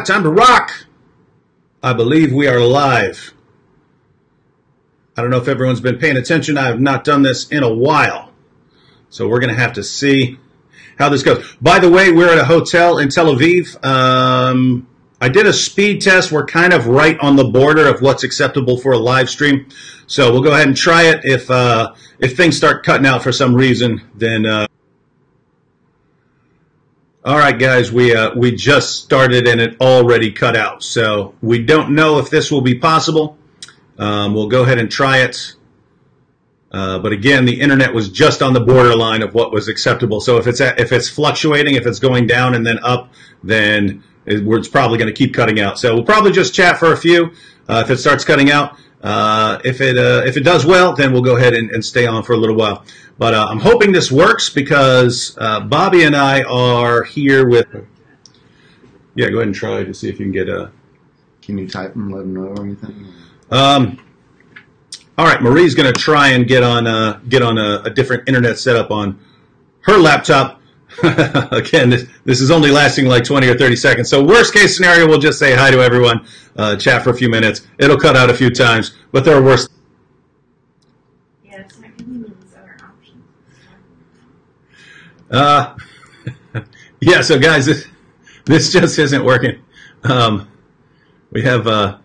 Time to rock. I believe we are live. I don't know if everyone's been paying attention. I have not done this in a while. So we're going to have to see how this goes. By the way, we're at a hotel in Tel Aviv. I did a speed test. We're kind of right on the border of what's acceptable for a live stream. So we'll go ahead and try it. If things start cutting out for some reason, then... All right, guys, we just started and it already cut out. So we don't know if this will be possible. We'll go ahead and try it. But again, the internet was just on the borderline of what was acceptable. So if it's fluctuating, if it's going down and then up, then it's probably going to keep cutting out. So we'll probably just chat for a few. If it starts cutting out, if it does well, then we'll go ahead and stay on for a little while. But I'm hoping this works because Bobby and I are here with. Yeah, go ahead and try to see if you can get a. Can you type and let them know or anything? All right, Marie's going to try and get on a different internet setup on her laptop. Again, this is only lasting like 20 or 30 seconds. So worst case scenario, we'll just say hi to everyone, chat for a few minutes. It'll cut out a few times, but there are worse. Yeah, it's not giving me these other options. Yeah, so guys, this just isn't working. We have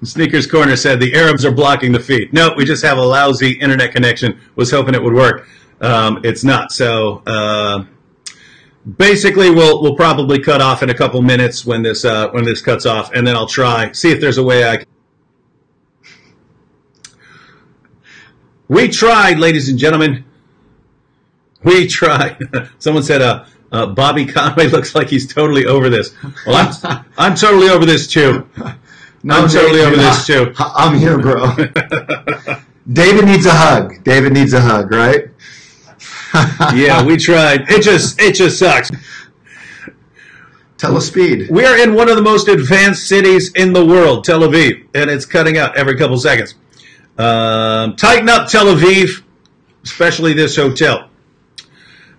Sneakers Corner said the Arabs are blocking the feed. No, we just have a lousy internet connection. Was hoping it would work. It's not. So basically, we'll probably cut off in a couple minutes when this cuts off, and then I'll see if there's a way I can. We tried, ladies and gentlemen. We tried. Someone said, Bobby Conway looks like he's totally over this. Well, I'm totally over this too. No, I'm totally over this too. I'm here, bro. David needs a hug. David needs a hug, right? Yeah, we tried. It just sucks. Telespeed. We are in one of the most advanced cities in the world, Tel Aviv, and it's cutting out every couple seconds. Tighten up, Tel Aviv, especially this hotel.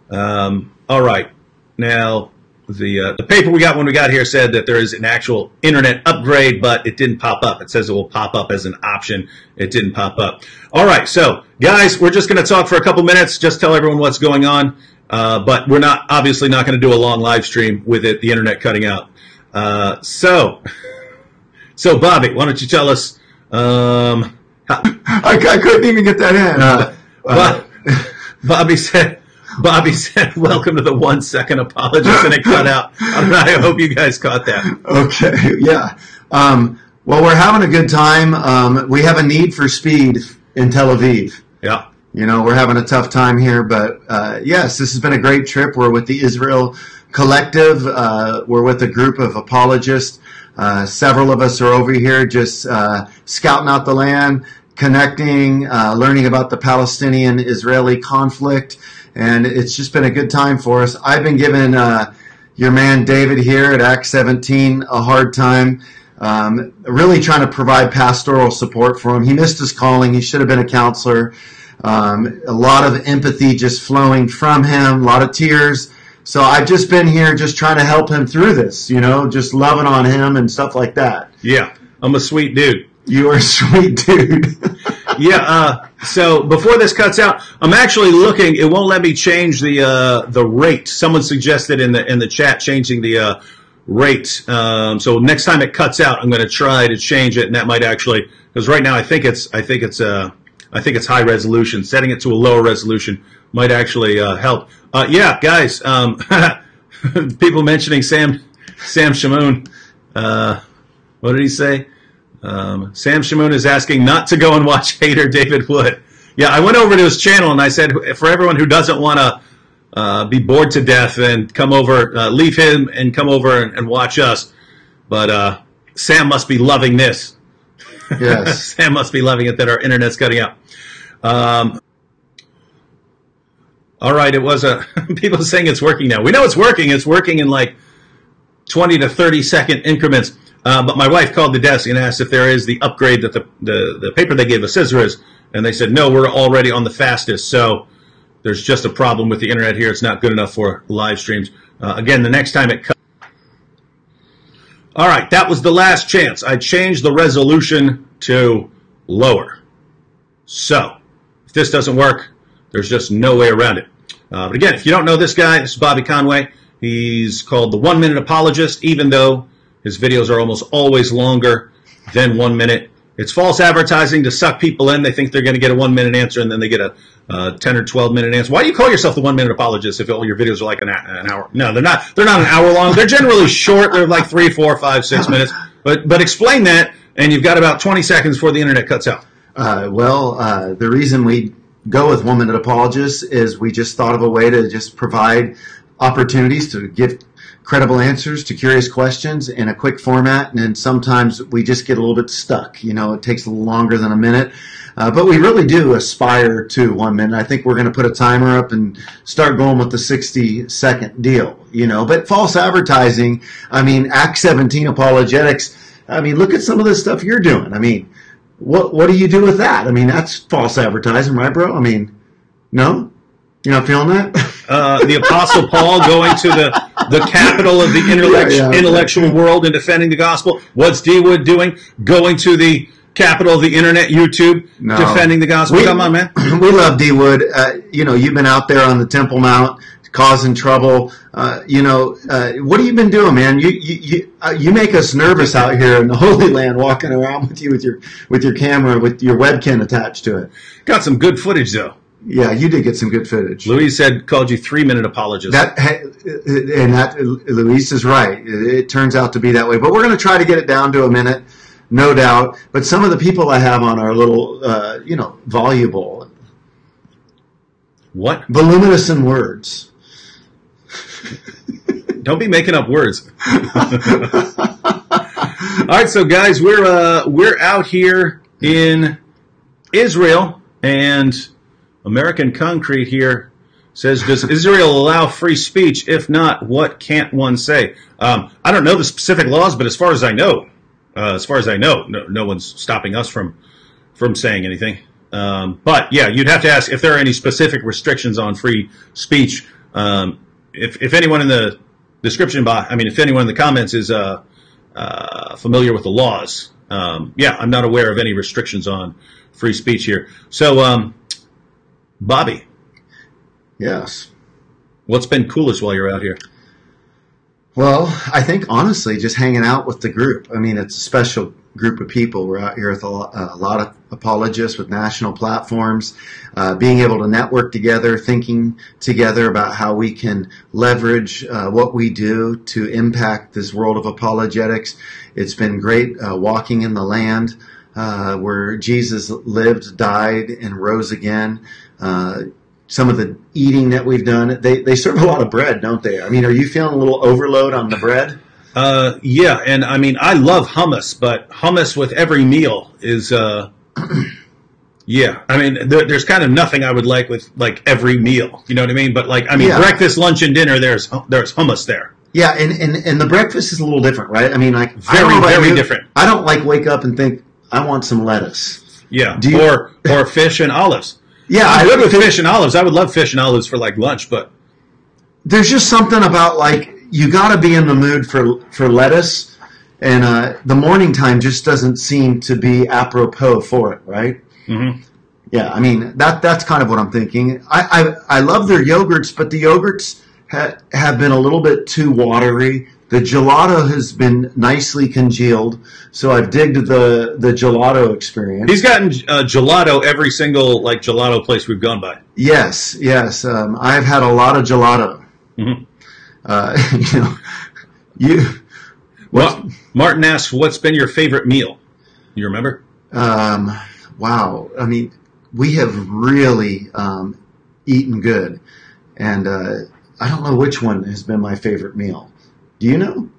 All right. Now, the paper we got when we got here said that there is an actual internet upgrade, but it didn't pop up. It says it will pop up as an option. It didn't pop up. All right, so guys, we're just going to talk for a couple minutes, just tell everyone what's going on. But we're obviously not going to do a long live stream with the internet cutting out. So Bobby, why don't you tell us? I couldn't even get that in. Bobby said, welcome to the 1 second apologist, and it cut out. I hope you guys caught that. Okay, yeah. Well, we're having a good time. We have a need for speed in Tel Aviv. Yeah. You know, we're having a tough time here, but yes, this has been a great trip. We're with the Israel Collective. We're with a group of apologists. Several of us are over here just scouting out the land, connecting, learning about the Palestinian-Israeli conflict. And it's just been a good time for us. I've been giving your man David here at Act 17 a hard time, really trying to provide pastoral support for him. He missed his calling. He should have been a counselor. A lot of empathy just flowing from him, a lot of tears. So I've just been here just trying to help him through this, you know, just loving on him and stuff like that. Yeah, I'm a sweet dude. You are a sweet dude. Yeah, so before this cuts out, I'm actually looking. It won't let me change the rate. Someone suggested in the chat changing the rate. So next time it cuts out, I'm going to try to change it, and that might actually, because right now I think it's high resolution. Setting it to a lower resolution might actually help. Yeah, guys, people mentioning Sam Shamoon. What did he say? Sam Shamoon is asking not to go and watch Hater David Wood. Yeah, I went over to his channel and I said, for everyone who doesn't want to be bored to death, and come over, leave him and come over and watch us. But Sam must be loving this. Yes. Sam must be loving it that our internet's cutting out. All right, it was people saying it's working now. We know it's working. It's working in like 20 to 30 second increments. But my wife called the desk and asked if there is the upgrade that the paper they gave us says there is. And they said, no, we're already on the fastest. So there's just a problem with the internet here. It's not good enough for live streams. Again, the next time it cuts. All right, that was the last chance. I changed the resolution to lower. So, if this doesn't work, there's just no way around it. But again, if you don't know this guy, this is Bobby Conway. He's called the 1 Minute Apologist, even though his videos are almost always longer than 1 minute. It's false advertising to suck people in. They think they're going to get a 1 minute answer, and then they get a 10 or 12 minute answer. Why do you call yourself the 1 Minute Apologist if all your videos are like an hour? No, they're not. They're not an hour long. They're generally short. They're like 3, 4, 5, 6 minutes. But explain that, and you've got about 20 seconds before the internet cuts out. The reason we go with 1 Minute Apologists is we just thought of a way to just provide opportunities to give credible answers to curious questions in a quick format, and then sometimes we just get a little bit stuck. You know, it takes a little longer than a minute, but we really do aspire to 1 minute. I think we're going to put a timer up and start going with the 60-second deal, you know. But false advertising, I mean, Act 17 apologetics, I mean, look at some of the stuff you're doing. I mean, what do you do with that? I mean, that's false advertising, right, bro? I mean, no? You're not feeling that? The Apostle Paul going to the capital of the intellectual world and defending the gospel. What's D-Wood doing? Going to the capital of the internet, YouTube, defending the gospel. Come on, man. We love D-Wood. You know, you've been out there on the Temple Mount causing trouble. What have you been doing, man? You make us nervous out here in the Holy Land, walking around with you with your camera, with your webcam attached to it. Got some good footage, though. Yeah, you did get some good footage. Louise called you 3 Minute Apologist. Louise is right. It turns out to be that way. But we're going to try to get it down to a minute, no doubt. But some of the people I have on are a little, voluble. What? Voluminous in words. Don't be making up words. All right, so guys, we're out here in Israel, and American Concrete here says, does Israel allow free speech? If not, what can't one say? I don't know the specific laws, but as far as I know, no one's stopping us from saying anything. But yeah, you'd have to ask if there are any specific restrictions on free speech. If anyone in the description box, if anyone in the comments is familiar with the laws, yeah, I'm not aware of any restrictions on free speech here. So, Bobby. Yes. What's been coolest while you're out here? Well, I think, honestly, just hanging out with the group. I mean, it's a special group of people. We're out here with a lot of apologists with national platforms, being able to network together, thinking together about how we can leverage what we do to impact this world of apologetics. It's been great walking in the land where Jesus lived, died, and rose again. Some of the eating that we've done, they serve a lot of bread, don't they? I mean, are you feeling a little overload on the bread? Yeah, and I love hummus, but hummus with every meal is, yeah. There's kind of nothing I would like with like every meal. You know what I mean? But yeah. Breakfast, lunch, and dinner, there's hummus there. Yeah, and the breakfast is a little different, right? I mean, like very different. I don't like wake up and think I want some lettuce. Yeah, or fish and olives. Yeah, I'm good with fish and olives. I would love fish and olives for like lunch, but there's just something about like you got to be in the mood for lettuce, and the morning time just doesn't seem to be apropos for it, right? Mm-hmm. Yeah, I mean that's kind of what I'm thinking. I love their yogurts, but the yogurts have been a little bit too watery. The gelato has been nicely congealed, so I've digged the gelato experience. He's gotten gelato every single gelato place we've gone by. Yes. I've had a lot of gelato. Mm-hmm. Martin asks, "What's been your favorite meal?" You remember? Wow. I mean, we have really eaten good, and I don't know which one has been my favorite meal. Do you know?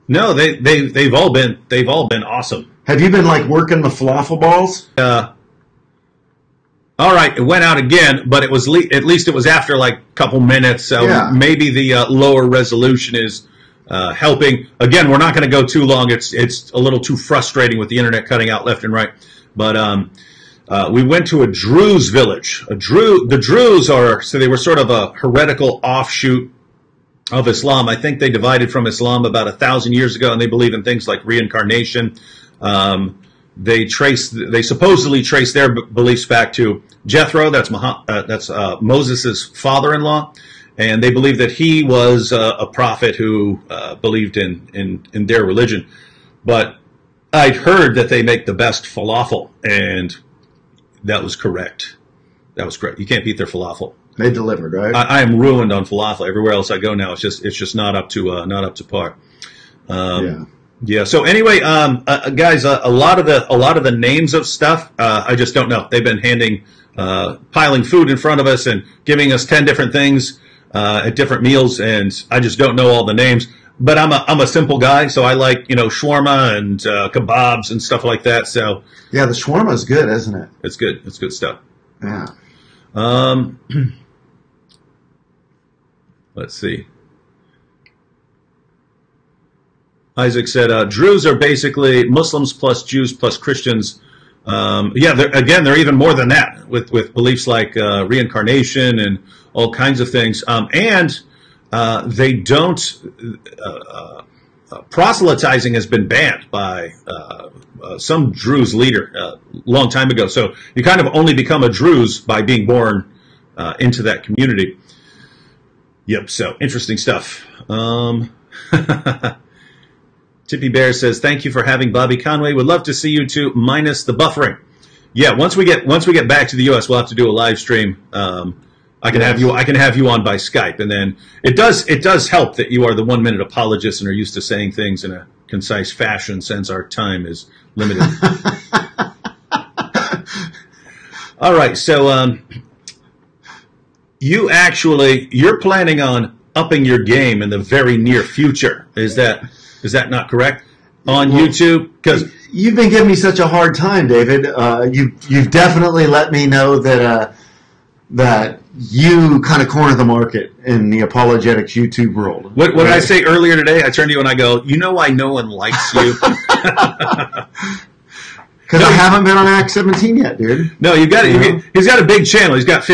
No, they've all been awesome. Have you been working the falafel balls? All right, it went out again, but it was at least it was after a couple minutes. So yeah. Maybe the lower resolution is helping. Again, we're not going to go too long. It's a little too frustrating with the internet cutting out left and right. But we went to a Druze village. The Druze they were sort of a heretical offshoot of Islam. I think they divided from Islam about 1,000 years ago, and they believe in things like reincarnation. They supposedly trace their beliefs back to Jethro. That's Moses' father-in-law, and they believe that he was a prophet who believed in their religion. But I'd heard that they make the best falafel, and that was correct. That was correct. You can't beat their falafel. They delivered, right? I am ruined on falafel. Everywhere else I go now, it's just not up to par. Yeah. So anyway, guys, a lot of the names of stuff, I just don't know. They've been piling food in front of us and giving us 10 different things at different meals, and I just don't know all the names. But I'm a simple guy, so I like shawarma and kebabs and stuff like that. So yeah, the shawarma is good, isn't it? It's good. It's good stuff. Yeah. Let's see. Isaac said, Druze are basically Muslims plus Jews plus Christians. They're even more than that with beliefs like reincarnation and all kinds of things. And they don't, proselytizing has been banned by some Druze leader a long time ago. So you kind of only become a Druze by being born into that community. Yep, so interesting stuff. Tippy Bear says, thank you for having Bobby Conway. Would love to see you two minus the buffering. Yeah, once we get back to the US, we'll have to do a live stream. I can have you on by Skype, and then it does help that you are the 1 minute apologist and are used to saying things in a concise fashion since our time is limited. All right, so you're planning on upping your game in the very near future. Is that not correct? On YouTube? Because you've been giving me such a hard time, David. You've definitely let me know that you kind of corner the market in the apologetics YouTube world. What did I say earlier today? I turned to you and I go, why no one likes you? Because I haven't been on Act 17 yet, dude. No, he's got a big channel. He's got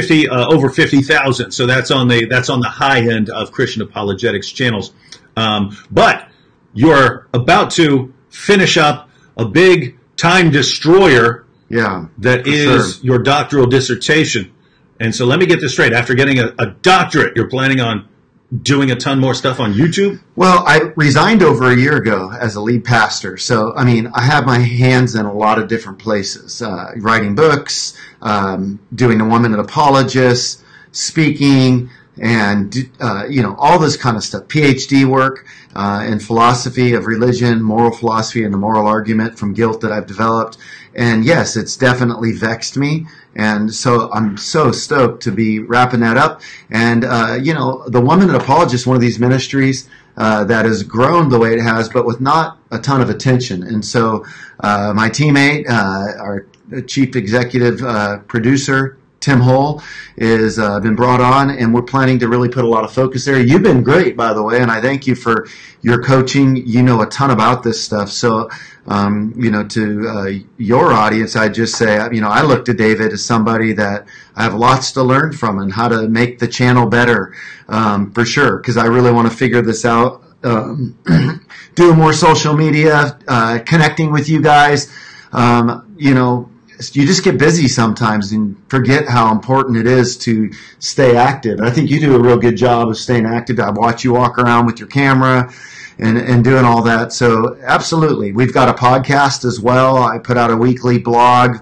over 50,000. So that's on the high end of Christian apologetics channels. But you're about to finish up a big time destroyer. Yeah, that is your doctoral dissertation. And so let me get this straight. After getting a doctorate, you're planning on doing a ton more stuff on YouTube? Well, I resigned over a year ago as a lead pastor. So, I have my hands in a lot of different places. Writing books, doing the 1 minute apologist, speaking, and, all this kind of stuff. PhD work in philosophy of religion, moral philosophy, and the moral argument from guilt that I've developed. And yes, it's definitely vexed me. And so I'm so stoked to be wrapping that up. And, the 1 minute apologist, one of these ministries that has grown the way it has, but with not a ton of attention. And so my teammate, our chief executive producer, Tim Hull, is been brought on, and we're planning to really put a lot of focus there. You've been great, by the way, and I thank you for your coaching. You know a ton about this stuff. So, to your audience, I just say, I look to David as somebody that I have lots to learn from and how to make the channel better, for sure, because I really want to figure this out. Doing more social media, connecting with you guys, you just get busy sometimes and forget how important it is to stay active. I think you do a real good job of staying active. I watch you walk around with your camera and doing all that. So absolutely. We've got a podcast as well. I put out a weekly blog,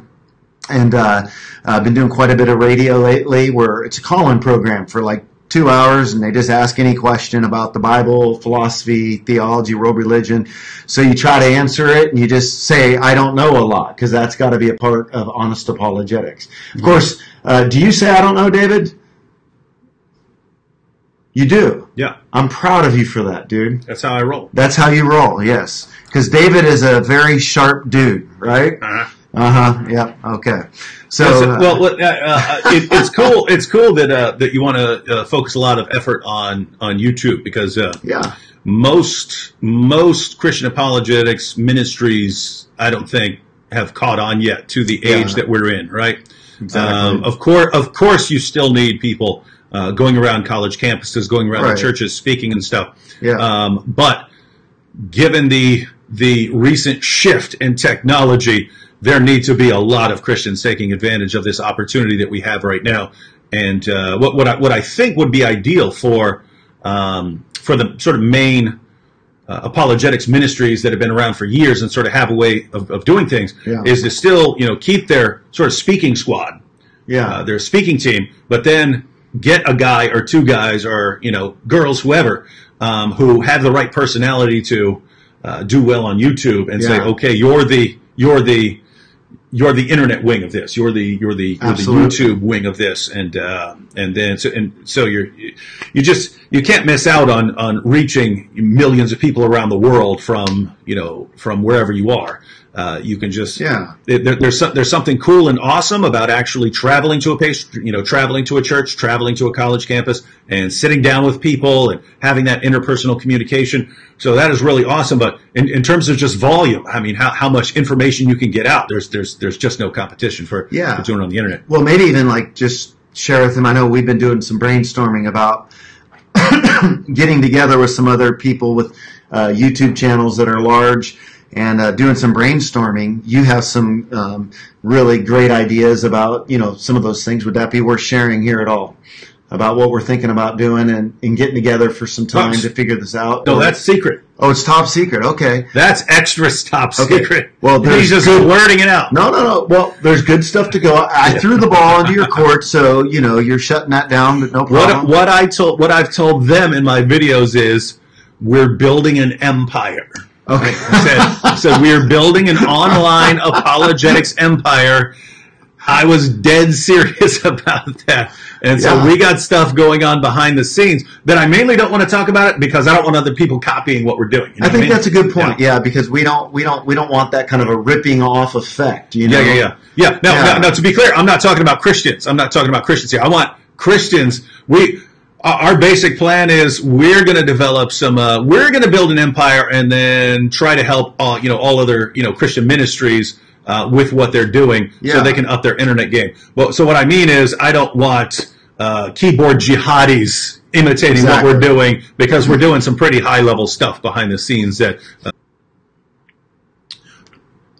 and I've been doing quite a bit of radio lately, where it's a call-in program for like 2 hours, and they just ask any question about the Bible, philosophy, theology, world religion. So you try to answer it, and you just say, I don't know a lot, because that's got to be a part of honest apologetics. Of course, do you say I don't know, David? You do? Yeah. I'm proud of you for that, dude. That's how I roll. That's how you roll, yes. Because David is a very sharp dude, right? Uh-huh. Uh-huh. Yeah. Okay. So, it's cool. It's cool that you want to focus a lot of effort on YouTube, because most Christian apologetics ministries, I don't think, have caught on yet to the age that we're in. Right. Exactly. Of course, you still need people going around college campuses, going around Right. the churches, speaking and stuff. Yeah. But given the recent shift in technology, there need to be a lot of Christians taking advantage of this opportunity that we have right now. And what I think would be ideal for the sort of main apologetics ministries that have been around for years and sort of have a way of doing things is to still, keep their sort of speaking squad, their speaking team, but then get a guy or two guys or, girls, whoever, who have the right personality to do well on YouTube and say, okay, you're the internet wing of this. You're the YouTube wing of this, and so you can't miss out on reaching millions of people around the world from wherever you are. You can just there's something cool and awesome about actually traveling to a place, traveling to a church, traveling to a college campus, and sitting down with people and having that interpersonal communication. So that is really awesome. But in terms of just volume, I mean, how much information you can get out, there's just no competition for doing it on the internet. Well, maybe even like just share with them. I know we've been doing some brainstorming about getting together with some other people with YouTube channels that are large and doing some brainstorming. You have some really great ideas about, some of those things. Would that be worth sharing here at all? About what we're thinking about doing and getting together for some time to figure this out? No, that's secret. Oh, it's top secret. Okay. That's extra top secret. Well, he's just blurting it out. No. Well, there's good stuff to go. I threw the ball into your court, so, you're shutting that down, but no problem. What I've told them in my videos is we're building an empire. Okay. I said we're building an online apologetics empire. I was dead serious about that. And so we got stuff going on behind the scenes that I mainly don't want to talk about it because I don't want other people copying what we're doing. I think that's a good point. Yeah, because we don't want that kind of a ripping off effect, Yeah. No, to be clear, I'm not talking about Christians. I'm not talking about Christians here. I want Christians. Our basic plan is we're going to develop we're going to build an empire and then try to help all other Christian ministries with what they're doing so they can up their internet game. Well, so what I mean is I don't want keyboard jihadis imitating what we're doing because we're doing some pretty high level stuff behind the scenes that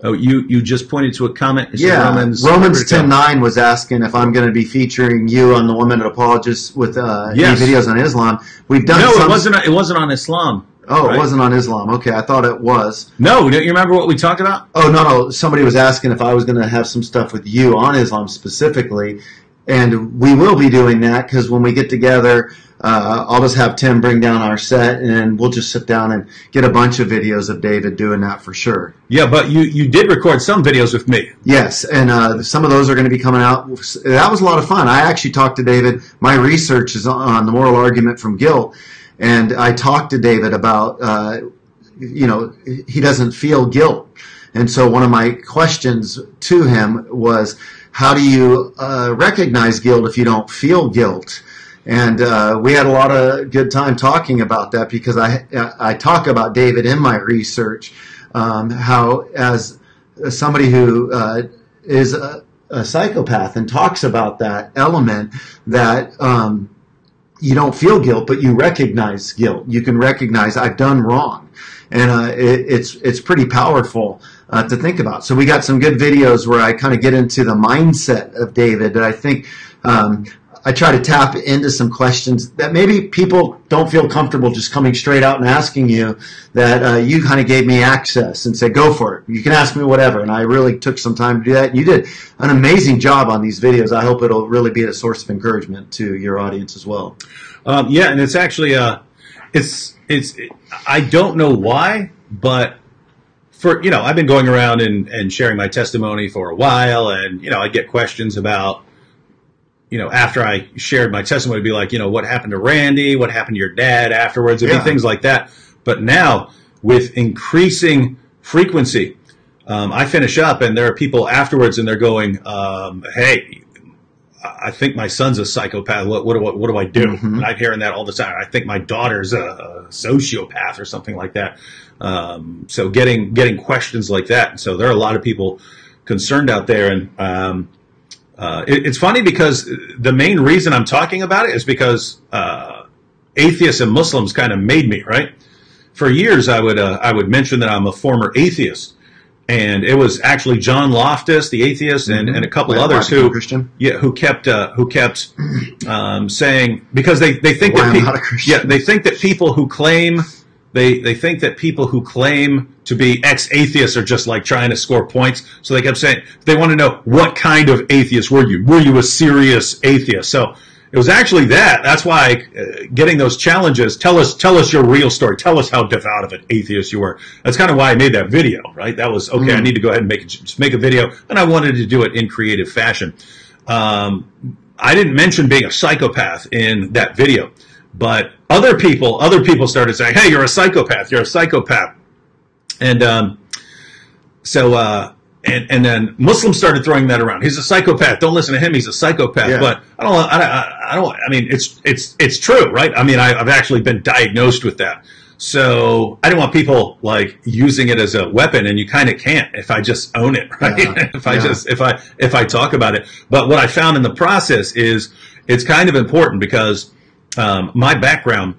you just pointed to a comment. Romans 10:9 was asking if I'm going to be featuring you on the 1 Minute Apologist with any videos on Islam. We've done it wasn't on Islam. Oh, right? It wasn't on Islam. Okay, I thought it was. No, don't you remember what we talked about? Oh, no. Somebody was asking if I was going to have some stuff with you on Islam specifically, and we will be doing that because when we get together, I'll just have Tim bring down our set, and we'll just sit down and get a bunch of videos of David doing that for sure. Yeah, but you did record some videos with me. Yes, and some of those are going to be coming out. That was a lot of fun. I actually talked to David. My research is on the moral argument from guilt. And I talked to David about, he doesn't feel guilt. And so one of my questions to him was, how do you recognize guilt if you don't feel guilt? And we had a lot of good time talking about that because I talk about David in my research, how as somebody who is a psychopath and talks about that element that you don't feel guilt, but you recognize guilt. You can recognize I've done wrong, and it's pretty powerful to think about. So we got some good videos where I kind of get into the mindset of David that I think I try to tap into some questions that maybe people don't feel comfortable just coming straight out and asking you, that you kind of gave me access and said, go for it. You can ask me whatever. And I really took some time to do that. You did an amazing job on these videos. I hope it'll really be a source of encouragement to your audience as well. And it's actually, I don't know why, but I've been going around and sharing my testimony for a while, and, I get questions about, after I shared my testimony, it'd be like, what happened to Randy? What happened to your dad afterwards? It'd be things like that. But now, with increasing frequency, I finish up and there are people afterwards and they're going, hey, I think my son's a psychopath. What do I do? And I'm hearing that all the time. I think my daughter's a sociopath or something like that. So getting questions like that. So there are a lot of people concerned out there, and It's funny because the main reason I'm talking about it is because atheists and Muslims kind of made me, right? For years, I would mention that I'm a former atheist, and it was actually John Loftus, the atheist, and a couple others who kept saying, because they think that they think that people who claim they think that people who claim to be ex-atheists are just like trying to score points. So they kept saying they want to know, what kind of atheist were you? Were you a serious atheist? So it was actually that. That's why getting those challenges. Tell us your real story. Tell us how devout of an atheist you were. That's kind of why I made that video, right? That was okay. I need to go ahead and make a video, and I wanted to do it in creative fashion. I didn't mention being a psychopath in that video, but other people started saying, "Hey, you're a psychopath. You're a psychopath," and And then Muslims started throwing that around. He's a psychopath. Don't listen to him. He's a psychopath. Yeah. But I don't. I mean, it's true, right? I mean, I've actually been diagnosed with that. So I didn't want people like using it as a weapon, and you kind of can't if I just own it, right? Yeah. if I talk about it. But what I found in the process is it's kind of important because my background,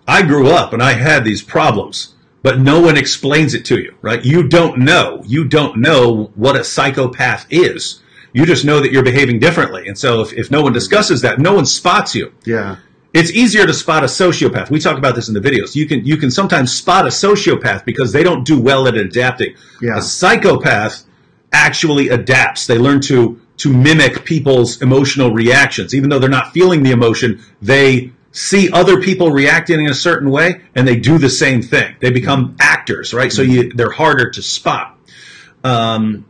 I grew up and I had these problems, but no one explains it to you, right? You don't know what a psychopath is. You just know that you're behaving differently. And so if no one discusses that, no one spots you. Yeah. It's easier to spot a sociopath. We talk about this in the videos. You can sometimes spot a sociopath because they don't do well at adapting. Yeah. A psychopath actually adapts. They learn to mimic people's emotional reactions. Even though they're not feeling the emotion, they see other people reacting in a certain way, and they do the same thing. They become actors, right? So they're harder to spot. So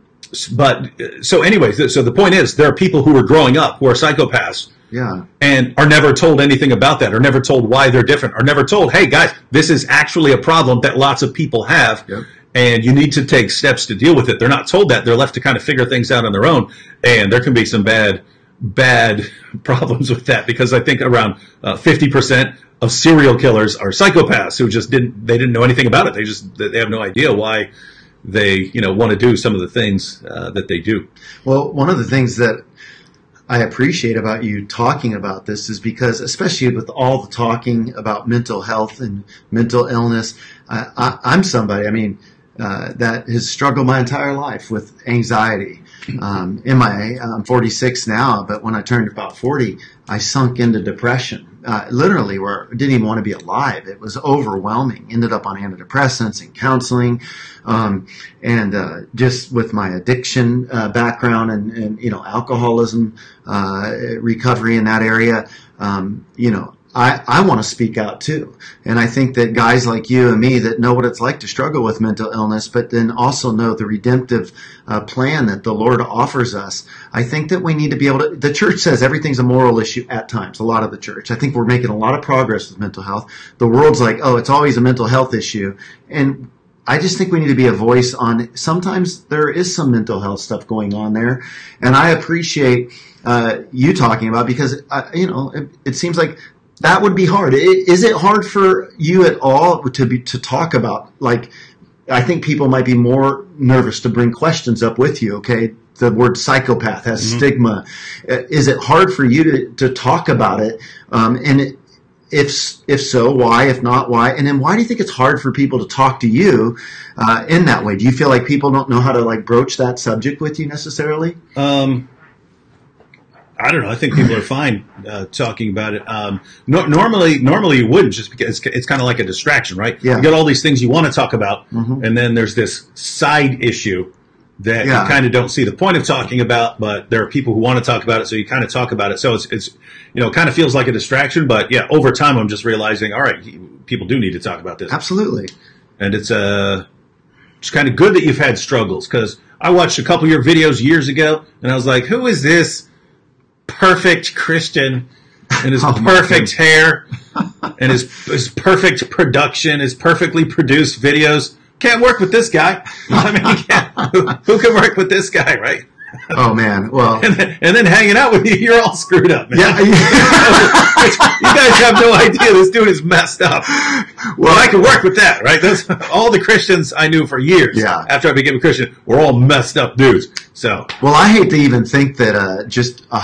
anyways, so the point is, there are people who are growing up who are psychopaths, yeah, and are never told anything about that, or never told why they're different, or never told, hey guys, this is actually a problem that lots of people have, yep, and you need to take steps to deal with it. They're not told that. They're left to kind of figure things out on their own, and there can be some bad problems with that, because I think around 50% of serial killers are psychopaths who just didn't know anything about it. They have no idea why they want to do some of the things that they do. Well, one of the things that I appreciate about you talking about this is because, especially with all the talking about mental health and mental illness, I'm somebody, that has struggled my entire life with anxiety. I'm 46 now, but when I turned about 40, I sunk into depression. Literally, where I didn't even want to be alive. It was overwhelming. Ended up on antidepressants and counseling, and just with my addiction background and alcoholism recovery in that area, I want to speak out too. And I think that guys like you and me that know what it's like to struggle with mental illness, but then also know the redemptive plan that the Lord offers us, I think that we need to be able to, the church says everything's a moral issue at times, a lot of the church. I think we're making a lot of progress with mental health. The world's like, oh, it's always a mental health issue. And I just think we need to be a voice on, sometimes there is some mental health stuff going on there. And I appreciate you talking about, because, it seems like that would be hard. Is it hard for you at all to talk about? Like, I think people might be more nervous to bring questions up with you. Okay, the word psychopath has stigma. Is it hard for you to talk about it? And if so, why? If not, why? And then why do you think it's hard for people to talk to you in that way? Do you feel like people don't know how to broach that subject with you necessarily? I don't know. I think people are fine talking about it. Normally you wouldn't, just because it's kind of like a distraction, right? Yeah. You got all these things you want to talk about, and then there's this side issue that you kind of don't see the point of talking about, but there are people who want to talk about it, so you kind of talk about it. So it's kind of feels like a distraction, but yeah, over time I'm just realizing, all right, people do need to talk about this. Absolutely. And it's kind of good that you've had struggles, because I watched a couple of your videos years ago, and I was like, who is this perfect Christian and his perfect hair and his perfect production, his perfectly produced videos? Can't work with this guy. Who can work with this guy, right? Oh man, well, and then hanging out with you, you're all screwed up, man. yeah. You guys have no idea this dude is messed up. Well, I can work with that, right? That's all the Christians I knew for years. Yeah. After I became a Christian, we're all messed up dudes. So, well, I hate to even think that just a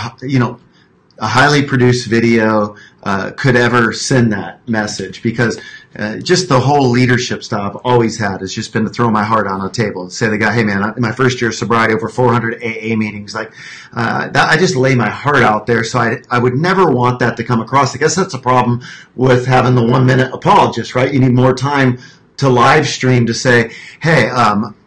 highly produced video could ever send that message, because just the whole leadership style I've always had has just been to throw my heart on a table and say to the guy, hey man, in my first year of sobriety, over 400 AA meetings, like I just lay my heart out there. So I would never want that to come across. I guess that's a problem with having the 1 minute apologist, right? You need more time to live stream to say, hey,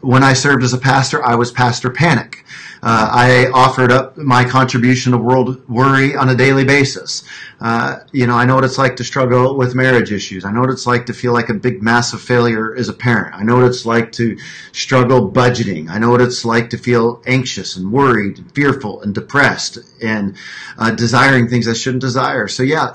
when I served as a pastor, I was Pastor Panic. I offered up my contribution to world worry on a daily basis. I know what it's like to struggle with marriage issues. I know what it's like to feel like a big, massive failure as a parent. I know what it's like to struggle budgeting. I know what it's like to feel anxious and worried and fearful and depressed and desiring things I shouldn't desire. So yeah,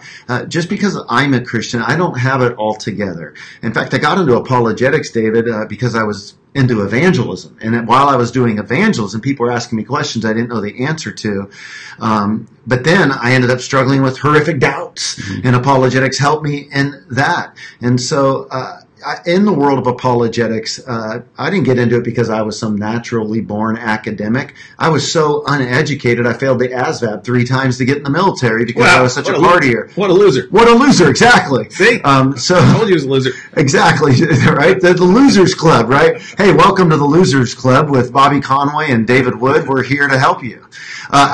just because I'm a Christian, I don't have it all together. In fact, I got into apologetics, David, because I was into evangelism. And while I was doing evangelism, people were asking me questions I didn't know the answer to. But then I ended up struggling with horrific doubts, and apologetics helped me in that. And so in the world of apologetics, I didn't get into it because I was some naturally born academic. I was so uneducated, I failed the ASVAB 3 times to get in the military because I was such a partier. What a loser. What a loser, exactly. See? So I told you he was a loser. Exactly, right? The Losers Club, right? Hey, welcome to the Losers Club with Bobby Conway and David Wood. We're here to help you.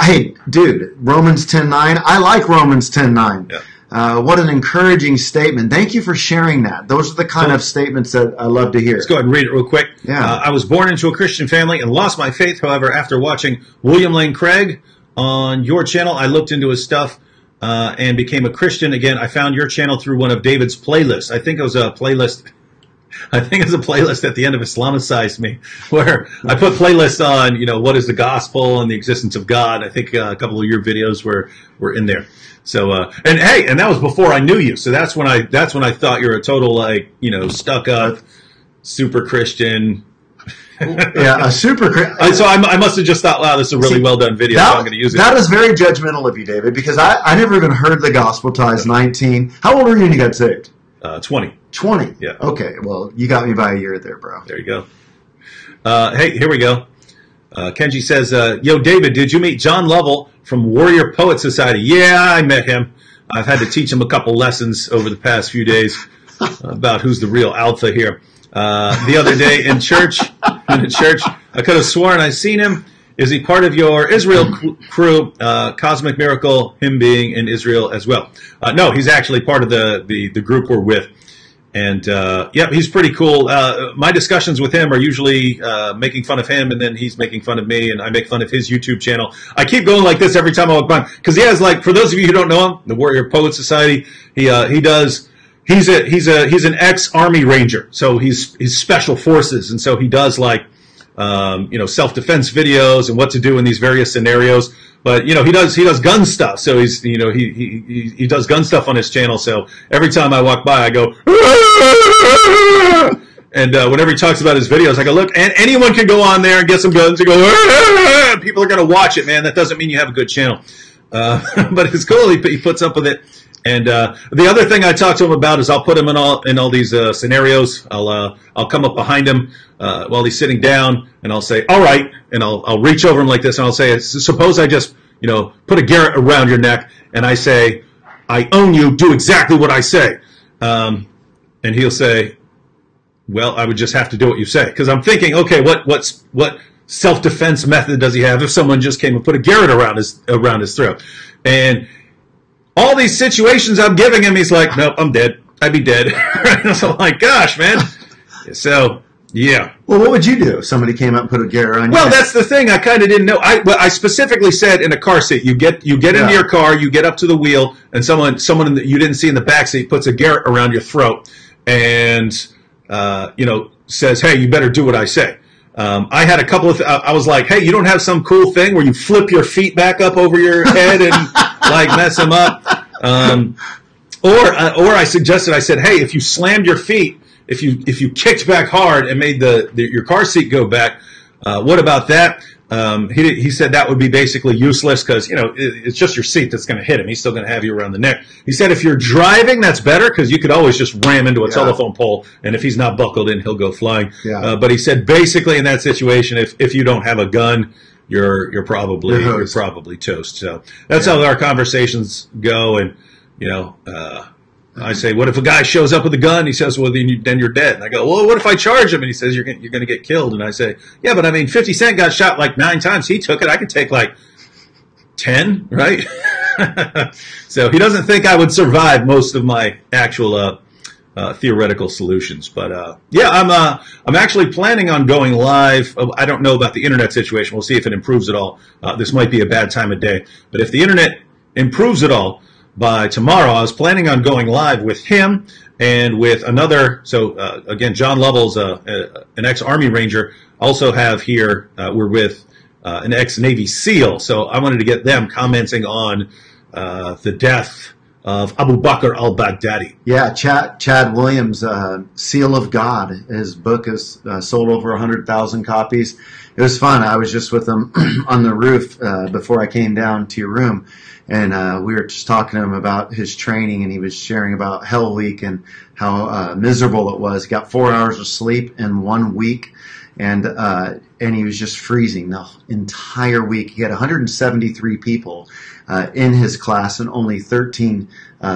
Hey, dude, Romans 10:9. I like Romans 10:9. Yeah. What an encouraging statement. Thank you for sharing that. Those are the kind of statements that I love to hear. Let's go ahead and read it real quick. Yeah. I was born into a Christian family and lost my faith. However, after watching William Lane Craig on your channel, I looked into his stuff and became a Christian again. I found your channel through one of David's playlists. I think it was a playlist. At the end of Islamicized Me, where I put playlists on, what is the gospel and the existence of God. I think a couple of your videos were in there. So, and hey, and that was before I knew you. So that's when I thought you're a total, stuck up, super Christian. Yeah, a super Christian. So I must have just thought, wow, this is a really well done video, so I'm going to use it. That is very judgmental of you, David, because I never even heard the gospel till I was 19. How old were you when you got saved? 20. 20? Yeah. Okay, well, you got me by a year there, bro. There you go. Hey, here we go. Kenji says, yo, David, did you meet John Lovell from Warrior Poet Society? Yeah, I met him. I've had to teach him a couple lessons over the past few days about who's the real alpha here. The other day in church, I could have sworn I seen him. Is he part of your Israel crew? Cosmic Miracle, him being in Israel as well. No, he's actually part of the group we're with. And, yeah, he's pretty cool. My discussions with him are usually making fun of him, and then he's making fun of me, and I make fun of his YouTube channel. I keep going like this every time I walk by, because he has, for those of you who don't know him, the Warrior Poet Society, he's an ex-Army Ranger, so he's Special Forces, and so he does, self-defense videos and what to do in these various scenarios. But, he does gun stuff. So he does gun stuff on his channel. So every time I walk by, I go, and whenever he talks about his videos, I go, look, and anyone can go on there and get some guns and go, people are going to watch it, man. That doesn't mean you have a good channel. But it's cool. He puts up with it. And the other thing I talk to him about is I'll put him in all these scenarios. I'll come up behind him while he's sitting down, and I'll say, "All right," and I'll reach over him like this, and I'll say, "Suppose I just put a garrote around your neck, and I say, I own you. Do exactly what I say." And he'll say, "Well, I would just have to do what you say," because I'm thinking, okay, what self-defense method does he have if someone just came and put a garrote around his throat? And all these situations I'm giving him, he's like, "Nope, I'm dead. I'd be dead." So I'm like, gosh, man. So, yeah. Well, what would you do if somebody came up and put a garrote on you? Well, that's the thing. I kind of didn't know. I specifically said in a car seat, you get into your car, you get up to the wheel, and someone you didn't see in the back seat puts a garrote around your throat and, says, "Hey, you better do what I say." I had a couple of, I was like, "Hey, you don't have some cool thing where you flip your feet back up over your head and mess them up?" Or I suggested, I said, "Hey, if you slammed your feet, if you kicked back hard and made your car seat go back, What about that? He said that would be basically useless because, you know, it's just your seat that's going to hit him. He's still going to have you around the neck. He said if you're driving, that's better because you could always just ram into a telephone pole, and if he's not buckled in, he'll go flying. Yeah. But he said basically in that situation, if you don't have a gun, you're probably toast. So that's how our conversations go. And, you know, I say, what if a guy shows up with a gun? He says, well, then you're dead. And I go, well, what if I charge him? And he says, you're going to get killed. And I say, yeah, but I mean, 50 Cent got shot like 9 times. He took it. I could take like 10, right? So he doesn't think I would survive most of my actual theoretical solutions. But yeah, I'm actually planning on going live. I don't know about the internet situation. We'll see if it improves at all. This might be a bad time of day. But if the internet improves at all, by tomorrow, I was planning on going live with him and with another. So again, John Lovell's an ex-Army Ranger. Also have here, we're with an ex-Navy SEAL. So I wanted to get them commenting on the death of Abu Bakr al-Baghdadi. Yeah, Chad Williams, Seal of God. His book has sold over 100,000 copies. It was fun. I was just with him on the roof before I came down to your room. And we were just talking to him about his training, and he was sharing about Hell Week and how miserable it was. He got 4 hours of sleep in 1 week, and he was just freezing the entire week. He had 173 people in his class, and only 13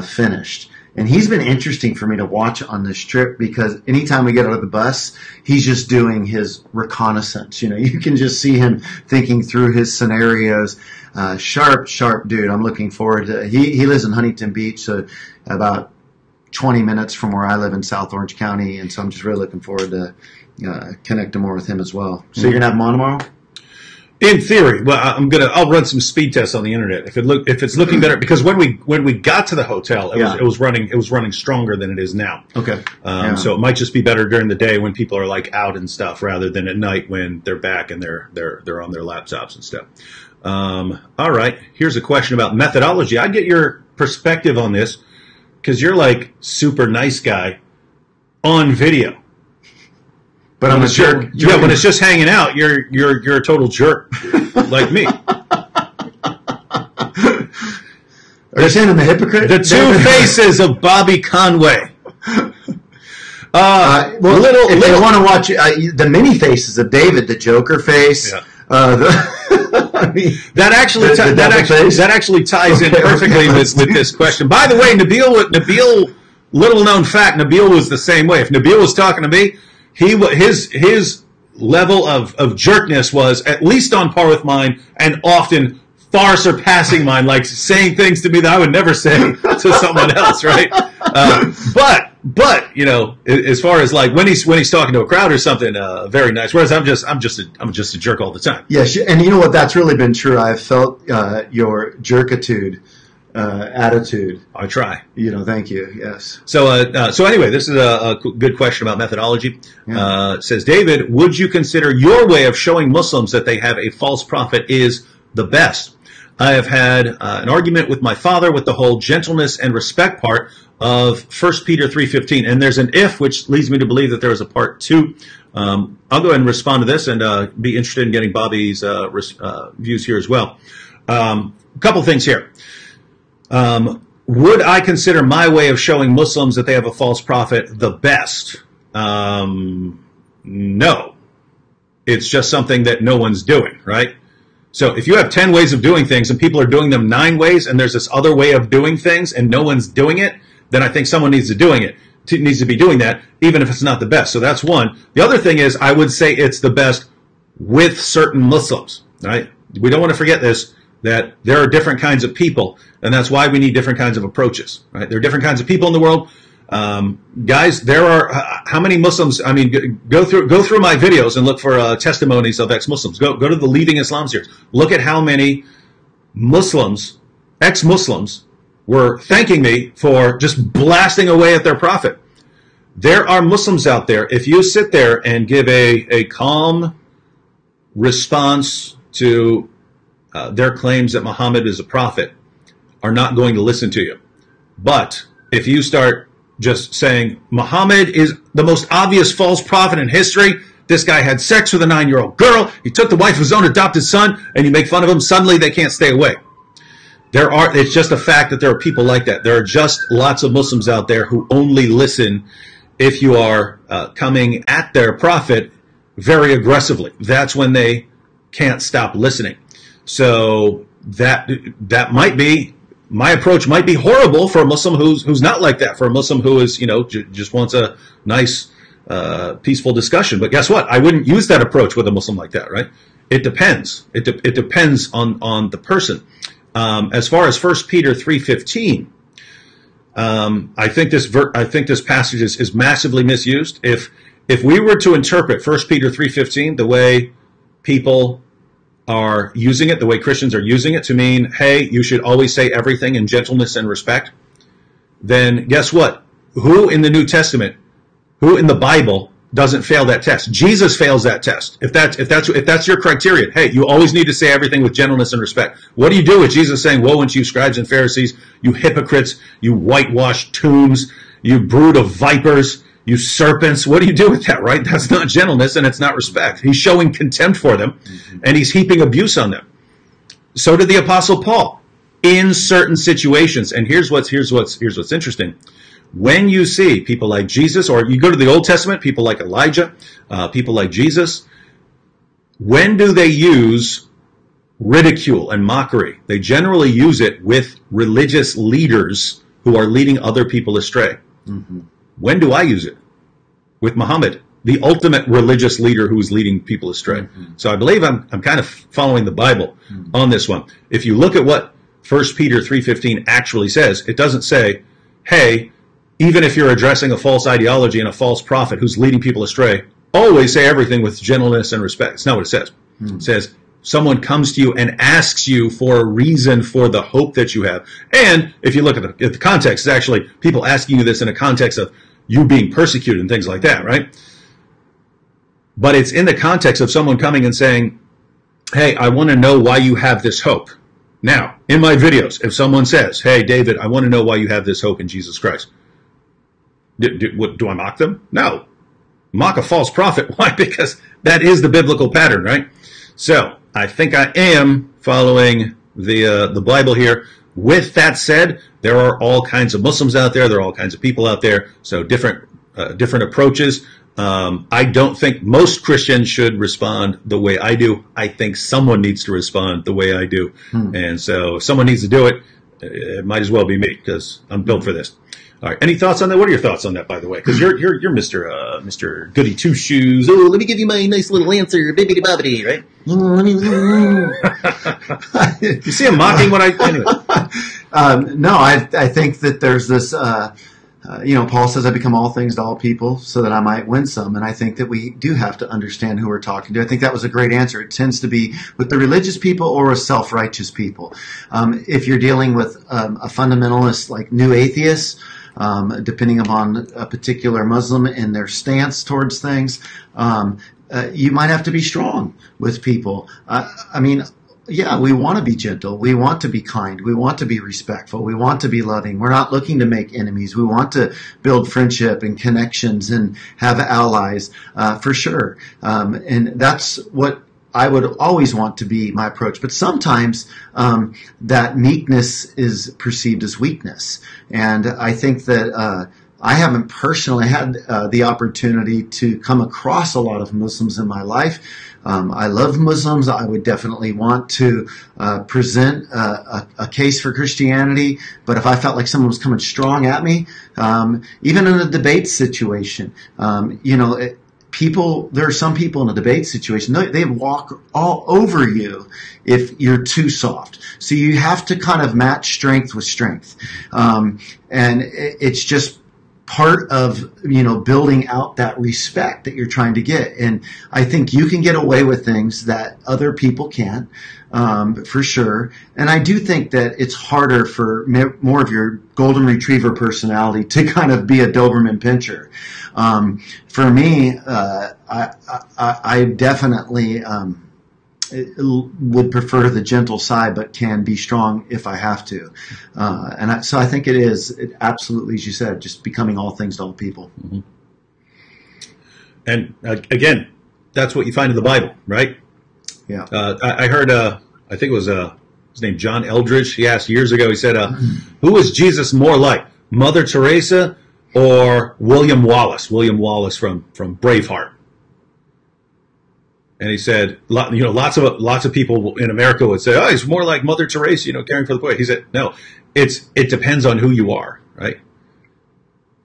finished. And he's been interesting for me to watch on this trip because anytime we get out of the bus, he's just doing his reconnaissance. You know, you can just see him thinking through his scenarios. Sharp dude. I'm looking forward to. He lives in Huntington Beach, so about 20 minutes from where I live in South Orange County, and so I'm just really looking forward to connecting more with him as well. So you're gonna have him on tomorrow? In theory, well, I'll run some speed tests on the internet if it's looking better, because when we got to the hotel, it was running stronger than it is now. Okay. So it might just be better during the day when people are like out and stuff, rather than at night when they're back and they're on their laptops and stuff. All right. Here's a question about methodology. I get your perspective on this because you're like super nice guy on video. But I'm a jerk. Yeah, when it's just hanging out, you're a total jerk, like me. Are you saying I'm a hypocrite? The two faces of Bobby Conway. If you want to watch the mini faces of David, the Joker face. Yeah. I mean, that actually ties in perfectly with this question. By the way, Nabil, little known fact, Nabil was the same way. If Nabil was talking to me, his level of jerkness was at least on par with mine, and often far surpassing mine, like saying things to me that I would never say to someone else, right? But you know, as far as like when he's talking to a crowd or something, very nice. Whereas I'm just a jerk all the time. Yes, and you know what? That's really been true. I've felt your jerkitude. Attitude. I try. You know, thank you. Yes. So anyway, this is a good question about methodology. Yeah. It says, David, would you consider your way of showing Muslims that they have a false prophet is the best? I have had an argument with my father with the whole gentleness and respect part of 1 Peter 3:15, and there's an if, which leads me to believe that there is a part 2. I'll go ahead and respond to this, and be interested in getting Bobby's views here as well. A couple things here. Would I consider my way of showing Muslims that they have a false prophet the best? No. It's just something that no one's doing, right? So if you have 10 ways of doing things and people are doing them 9 ways, and there's this other way of doing things and no one's doing it, then I think someone needs to be doing that, even if it's not the best. So that's one. The other thing is, I would say it's the best with certain Muslims, right? We don't want to forget this, that there are different kinds of people, and that's why we need different kinds of approaches, right? There are different kinds of people in the world. Guys, there are how many Muslims? I mean, go through my videos and look for testimonies of ex-Muslims. Go to the Leaving Islam series. Look at how many Muslims, ex-Muslims, were thanking me for just blasting away at their prophet. There are Muslims out there. If you sit there and give a calm response to their claims that Muhammad is a prophet, are not going to listen to you. But if you start just saying Muhammad is the most obvious false prophet in history, this guy had sex with a 9-year-old girl, he took the wife of his own adopted son, and you make fun of him, suddenly they can't stay away. It's just a fact that there are people like that. There are just lots of Muslims out there who only listen if you are coming at their prophet very aggressively. That's when they can't stop listening. So that might be, my approach might be horrible for a Muslim who's not like that, for a Muslim who is, just wants a nice, peaceful discussion. But guess what? I wouldn't use that approach with a Muslim like that, right? It depends. It depends on the person. As far as 1 Peter 3:15, I think this passage is massively misused. If we were to interpret 1 Peter 3:15 the way people are using it, the way Christians are using it to mean, hey, you should always say everything in gentleness and respect, then guess what? Who in the New Testament, who in the Bible doesn't fail that test? Jesus fails that test. If that's your criterion, hey, you always need to say everything with gentleness and respect. What do you do with Jesus saying, woe unto you, scribes and Pharisees, you hypocrites, you whitewashed tombs, you brood of vipers, you serpents? What do you do with that, right? That's not gentleness and it's not respect. He's showing contempt for them, and he's heaping abuse on them. So did the Apostle Paul in certain situations. And here's what's interesting. When you see people like Jesus, or you go to the Old Testament, people like Elijah, people like Jesus, when do they use ridicule and mockery? They generally use it with religious leaders who are leading other people astray. Mm-hmm. When do I use it? With Muhammad, the ultimate religious leader who is leading people astray. Mm-hmm. So I believe I'm kind of following the Bible on this one. If you look at what 1 Peter 3:15 actually says, it doesn't say, hey, even if you're addressing a false ideology and a false prophet who's leading people astray, always say everything with gentleness and respect. It's not what it says. It says, someone comes to you and asks you for a reason for the hope that you have. And if you look at the context, it's actually people asking you this in a context of you being persecuted and things like that, right? But it's in the context of someone coming and saying, hey, I want to know why you have this hope. Now, in my videos, if someone says, hey, David, I want to know why you have this hope in Jesus Christ, do I mock them? No. Mock a false prophet. Why? Because that is the biblical pattern, right? So I think I am following the Bible here. With that said, there are all kinds of Muslims out there. There are all kinds of people out there. So different approaches. I don't think most Christians should respond the way I do. I think someone needs to respond the way I do. And so if someone needs to do it, it might as well be me, because I'm built for this. All right. Any thoughts on that? What are your thoughts on that, by the way? Because you're Mr. Goody Two Shoes. Oh, let me give you my nice little answer, bibbidi bobbidi, right? You see him mocking what I anyway. No, I think that there's this. Paul says, I become all things to all people so that I might win some. And I think that we do have to understand who we're talking to. I think that was a great answer. It tends to be with the religious people or with self-righteous people. If you're dealing with a fundamentalist like new atheists, depending upon a particular Muslim and their stance towards things, you might have to be strong with people. Yeah, we want to be gentle. We want to be kind. We want to be respectful. We want to be loving. We're not looking to make enemies. We want to build friendship and connections and have allies, for sure. And that's what I would always want to be my approach. But sometimes that meekness is perceived as weakness. And I think that I haven't personally had the opportunity to come across a lot of Muslims in my life. I love Muslims. I would definitely want to present a case for Christianity. But if I felt like someone was coming strong at me, even in a debate situation, there are some people in a debate situation, they walk all over you if you're too soft. So you have to kind of match strength with strength. And it's just part of, building out that respect that you're trying to get. And I think you can get away with things that other people can't, for sure. And I do think that it's harder for more of your golden retriever personality to kind of be a Doberman Pinscher. For me, I definitely would prefer the gentle side, but can be strong if I have to. So I think it absolutely, as you said, just becoming all things to all people. Mm-hmm. And again, that's what you find in the Bible, right? Yeah. I heard, I think it was his name John Eldridge. He asked years ago. He said, "Who was Jesus more like, Mother Teresa or William Wallace?" William Wallace from Braveheart. And he said, lots of people in America would say, "Oh, he's more like Mother Teresa, caring for the poor." He said, "No, it depends on who you are, right?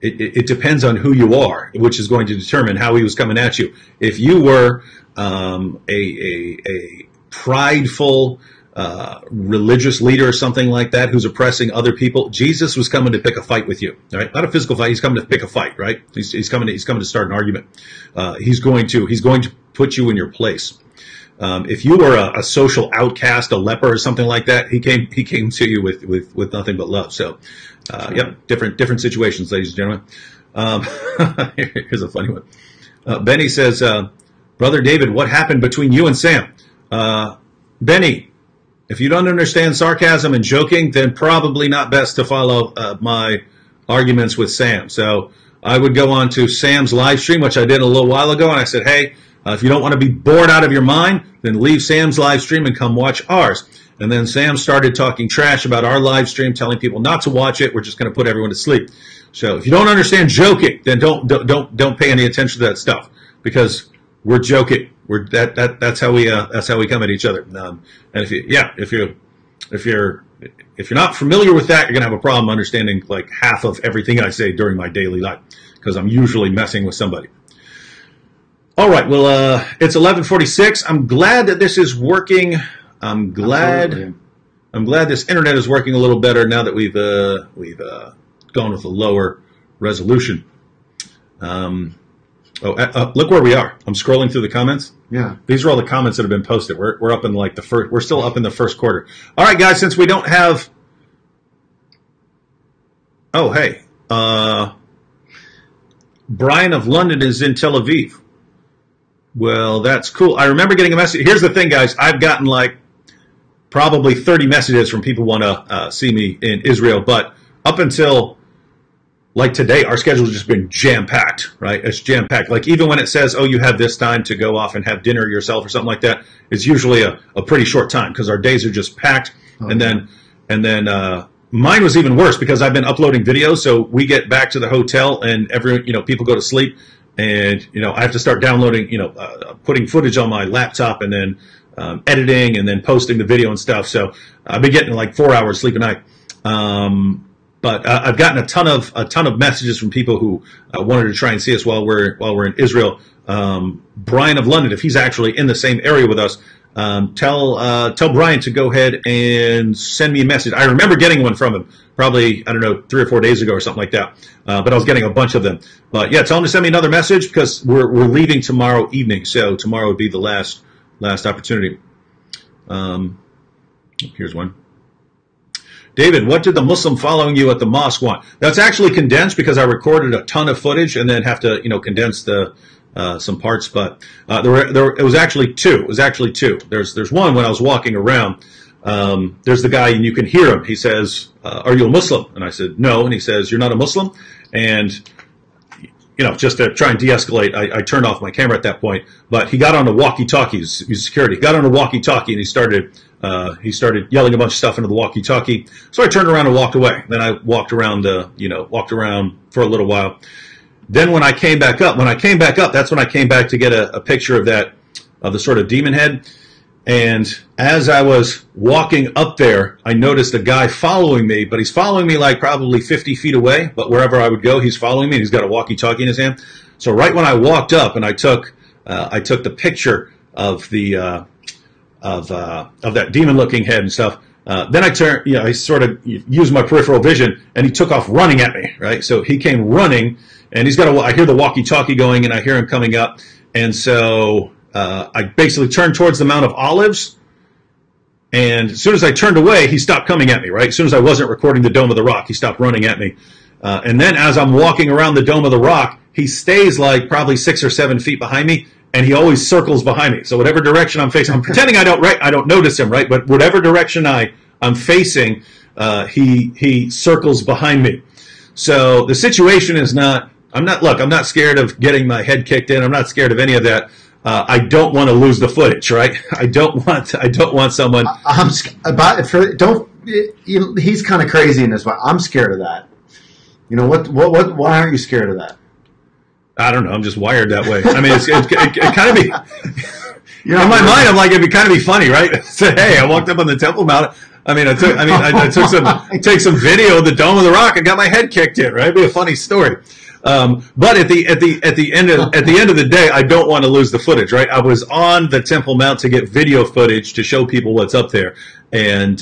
It depends on who you are, which is going to determine how he was coming at you. If you were a prideful religious leader or something like that who's oppressing other people, Jesus was coming to pick a fight with you, right? Not a physical fight. He's coming to pick a fight, right? He's coming to start an argument. He's going to put you in your place. If you were a social outcast, a leper or something like that, he came to you with nothing but love. So, yep, different situations, ladies and gentlemen. Here's a funny one. Benny says, "Brother David, what happened between you and Sam?" Benny, if you don't understand sarcasm and joking, then probably not best to follow my arguments with Sam. So I would go on to Sam's live stream, which I did a little while ago, and I said, "Hey, if you don't want to be bored out of your mind, then leave Sam's live stream and come watch ours." And then Sam started talking trash about our live stream, telling people not to watch it. We're just going to put everyone to sleep. So if you don't understand joking, then don't pay any attention to that stuff, because we're joking. That's how we come at each other. And if you're not familiar with that, you're gonna have a problem understanding like half of everything I say during my daily life, because I'm usually messing with somebody. All right, well, it's 11:46. I'm glad that this is working. I'm glad this internet is working a little better now that we've gone with a lower resolution. Look where we are. I'm scrolling through the comments. Yeah. These are all the comments that have been posted. We're up in like we're still up in the first quarter. All right, guys, since we don't have, oh, hey, Brian of London is in Tel Aviv. Well, that's cool. I remember getting a message. Here's the thing, guys. I've gotten like probably 30 messages from people who want to see me in Israel, but up until like today, our schedule has just been jam-packed, right? It's jam-packed. Like even when it says, "Oh, you have this time to go off and have dinner yourself" or something like that, it's usually a pretty short time because our days are just packed. Oh, and then mine was even worse because I've been uploading videos. So we get back to the hotel and people go to sleep, and I have to start downloading, putting footage on my laptop and then editing and then posting the video and stuff. So I've been getting like 4 hours sleep a night. But I've gotten a ton of messages from people who wanted to try and see us while we're in Israel. Brian of London, if he's actually in the same area with us, tell Brian to go ahead and send me a message. I remember getting one from him, probably 3 or 4 days ago or something like that. But I was getting a bunch of them. But yeah, tell him to send me another message because we're leaving tomorrow evening. So tomorrow would be the last opportunity. Here's one. David, what did the Muslim following you at the mosque want? That's actually condensed because I recorded a ton of footage and then have to, condense some parts. But it was actually two. It was actually two. There's one when I was walking around. There's the guy and you can hear him. He says, "Are you a Muslim?" And I said, "No." And he says, "You're not a Muslim?" And just to try and de-escalate, I turned off my camera at that point. But he got on the walkie-talkies. He's security. He got on the walkie-talkie and he started yelling a bunch of stuff into the walkie-talkie. So I turned around and walked away. Then I walked around for a little while. Then when I came back up, that's when I came back to get a picture of the sort of demon head. And as I was walking up there, I noticed a guy following me, but he's following me like probably 50 feet away. But wherever I would go, he's following me. And he's got a walkie-talkie in his hand. So right when I walked up and I took the picture of the of that demon-looking head and stuff. Then I turned, I sort of used my peripheral vision, and he took off running at me, right? So he came running, and I hear the walkie-talkie going, and I hear him coming up, and so I basically turned towards the Mount of Olives, and as soon as I turned away, he stopped coming at me, right? As soon as I wasn't recording the Dome of the Rock, he stopped running at me. And then as I'm walking around the Dome of the Rock, he stays like probably 6 or 7 feet behind me, and he always circles behind me. So whatever direction I'm facing, I'm pretending I don't notice him, right? But whatever direction I'm facing, he circles behind me. So the situation is I'm not scared of getting my head kicked in. I'm not scared of any of that. I don't want to lose the footage, right? I don't want someone. I'm about for don't. He's kind of crazy in this way. I'm scared of that. You know what? Why aren't you scared of that? I don't know. I'm just wired that way. I mean, it kind of be. You know, in my mind, I'm like, it'd be kind of be funny, right? Say, hey, I walked up on the Temple Mount. I took some video of the Dome of the Rock and got my head kicked in, right? It'd be a funny story. But at the end of the day, I don't want to lose the footage, right? I was on the Temple Mount to get video footage to show people what's up there, and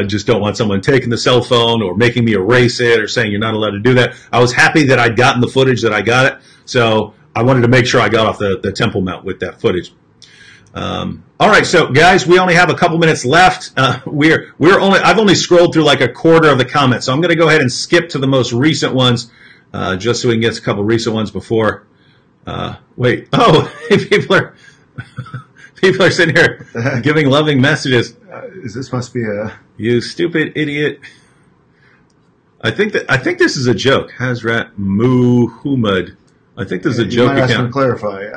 just don't want someone taking the cell phone or making me erase it or saying you're not allowed to do that. I was happy that I'd gotten the footage, that I got it, so I wanted to make sure I got off the Temple Mount with that footage. All right, so guys, we only have a couple minutes left. I've only scrolled through like a quarter of the comments, so I'm going to go ahead and skip to the most recent ones, just so we can get a couple recent ones before. Wait, oh, people are sitting here giving loving messages. This must be a You stupid idiot. I think this is a joke. Hazrat Muhammad. I think this is a joke might ask him account. to clarify.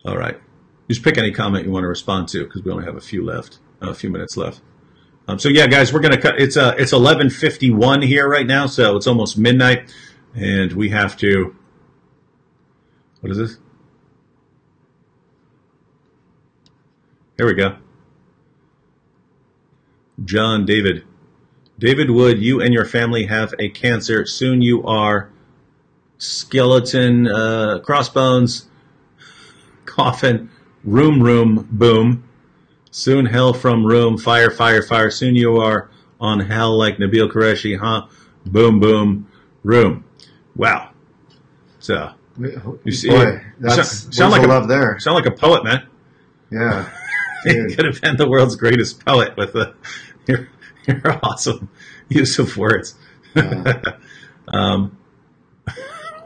All right. Just pick any comment you want to respond to, because we only have a few minutes left. So yeah, guys, we're gonna cut. It's 11:51 here right now, so it's almost midnight, and we have to. What is this? Here we go. John David. David Wood, you and your family have a cancer. Soon you are skeleton, crossbones, coffin, room, boom. Soon hell from room, fire, fire, fire. Soon you are on hell like Nabil Qureshi, huh? Boom, boom, room. Wow. So, you see, boy, that's sound like love there. Sound like a poet, man. Yeah. You could have been the world's greatest poet with your awesome use of words. What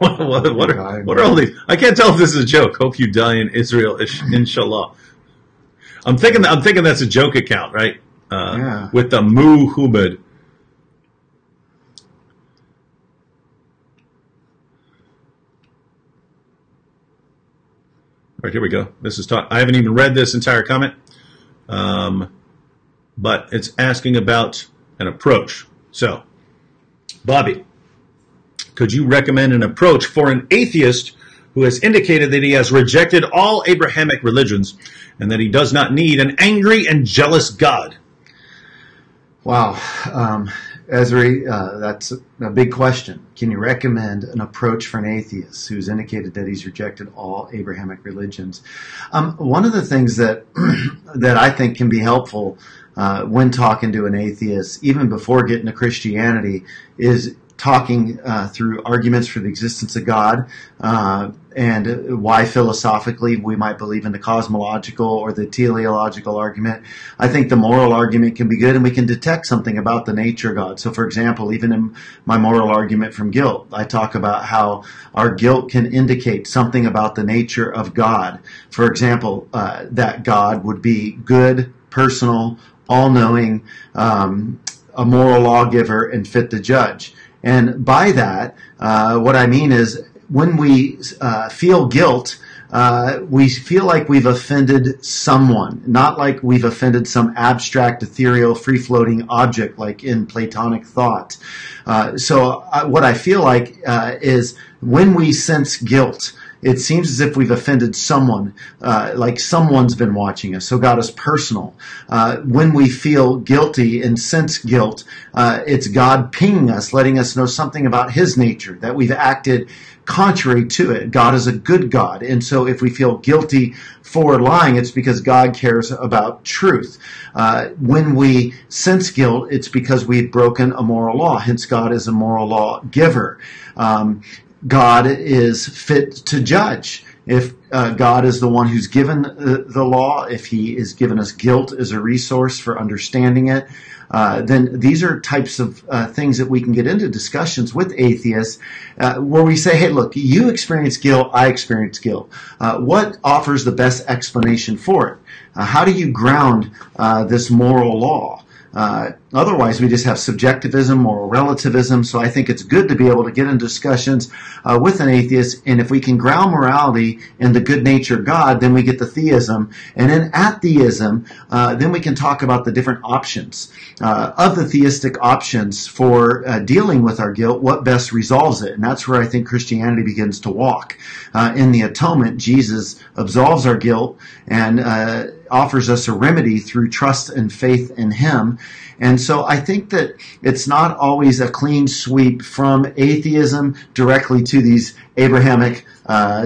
are all these? I can't tell if this is a joke. Hope you die in Israel, inshallah. I'm thinking that's a joke account, right? Yeah. With the Muhammad. All right, here we go. This is I haven't even read this entire comment, but it's asking about an approach. So, Bobby, could you recommend an approach for an atheist who has indicated that he has rejected all Abrahamic religions and that he does not need an angry and jealous God? Wow. Ezri, that's a big question. Can you recommend an approach for an atheist who's indicated that he's rejected all Abrahamic religions? One of the things that that I think can be helpful when talking to an atheist, even before getting to Christianity, is talking through arguments for the existence of God and why philosophically we might believe in the cosmological or the teleological argument. I think the moral argument can be good, and we can detect something about the nature of God. So, for example, even in my moral argument from guilt, I talk about how our guilt can indicate something about the nature of God. For example, that God would be good, personal, all-knowing, a moral lawgiver, and fit to judge. And by that, what I mean is when we feel guilt, we feel like we've offended someone, not like we've offended some abstract, ethereal, free-floating object like in Platonic thought. So what I feel like is when we sense guilt, it seems as if we've offended someone, like someone's been watching us. So God is personal. When we feel guilty and sense guilt, it's God pinging us, letting us know something about His nature, that we've acted contrary to it. God is a good God. And so if we feel guilty for lying, it's because God cares about truth. When we sense guilt, it's because we've broken a moral law. Hence, God is a moral law giver. God is fit to judge. If God is the one who's given the law, if He is given us guilt as a resource for understanding it, then these are types of things that we can get into discussions with atheists where we say, hey, look, you experience guilt, I experience guilt. What offers the best explanation for it? How do you ground this moral law? Otherwise, we just have subjectivism or relativism. So I think it's good to be able to get in discussions with an atheist. And if we can ground morality in the good-natured God, then we get the theism. And then at theism, then we can talk about the different options of the theistic options for dealing with our guilt, what best resolves it. And that's where I think Christianity begins to walk. In the atonement, Jesus absolves our guilt and offers us a remedy through trust and faith in Him. And so I think that it's not always a clean sweep from atheism directly to these Abrahamic